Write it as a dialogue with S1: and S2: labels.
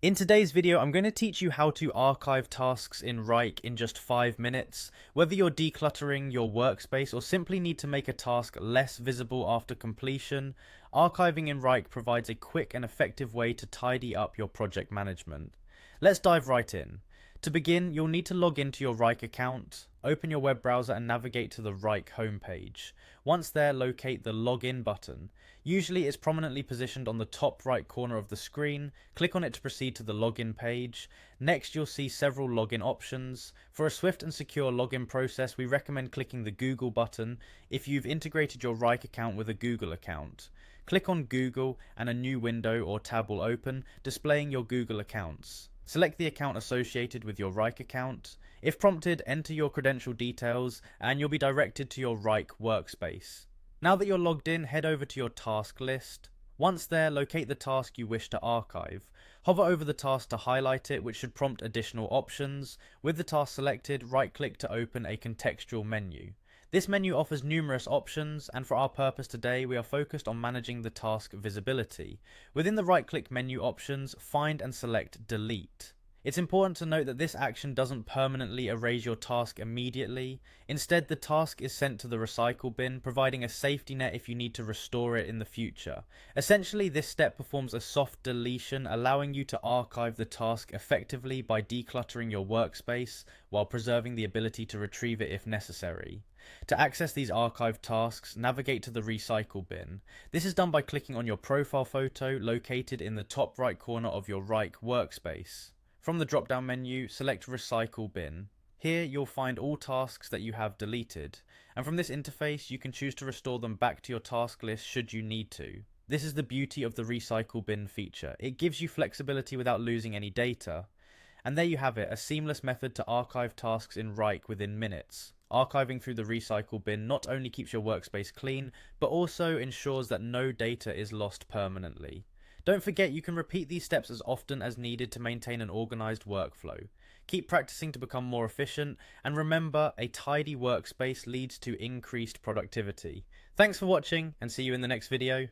S1: In today's video, I'm going to teach you how to archive tasks in Wrike in just 5 minutes. Whether you're decluttering your workspace or simply need to make a task less visible after completion, archiving in Wrike provides a quick and effective way to tidy up your project management. Let's dive right in. To begin, you'll need to log into your Wrike account, open your web browser and navigate to the Wrike homepage. Once there, locate the Login button. Usually it's prominently positioned on the top right corner of the screen. Click on it to proceed to the login page. Next, you'll see several login options. For a swift and secure login process, we recommend clicking the Google button if you've integrated your Wrike account with a Google account. Click on Google and a new window or tab will open, displaying your Google accounts. Select the account associated with your Wrike account. If prompted, enter your credential details and you'll be directed to your Wrike workspace. Now that you're logged in, head over to your task list. Once there, locate the task you wish to archive. Hover over the task to highlight it, which should prompt additional options. With the task selected, right-click to open a contextual menu. This menu offers numerous options, and for our purpose today, we are focused on managing the task visibility. Within the right-click menu options, find and select Delete. It's important to note that this action doesn't permanently erase your task immediately. Instead, the task is sent to the recycle bin, providing a safety net if you need to restore it in the future. Essentially, this step performs a soft deletion, allowing you to archive the task effectively by decluttering your workspace while preserving the ability to retrieve it if necessary. To access these archived tasks, navigate to the recycle bin. This is done by clicking on your profile photo located in the top right corner of your Wrike workspace. From the drop-down menu, select Recycle Bin. Here you'll find all tasks that you have deleted, and from this interface you can choose to restore them back to your task list should you need to. This is the beauty of the Recycle Bin feature. It gives you flexibility without losing any data. And there you have it, a seamless method to archive tasks in Wrike within minutes. Archiving through the Recycle Bin not only keeps your workspace clean, but also ensures that no data is lost permanently. Don't forget, you can repeat these steps as often as needed to maintain an organized workflow. Keep practicing to become more efficient, and remember, a tidy workspace leads to increased productivity. Thanks for watching, and see you in the next video.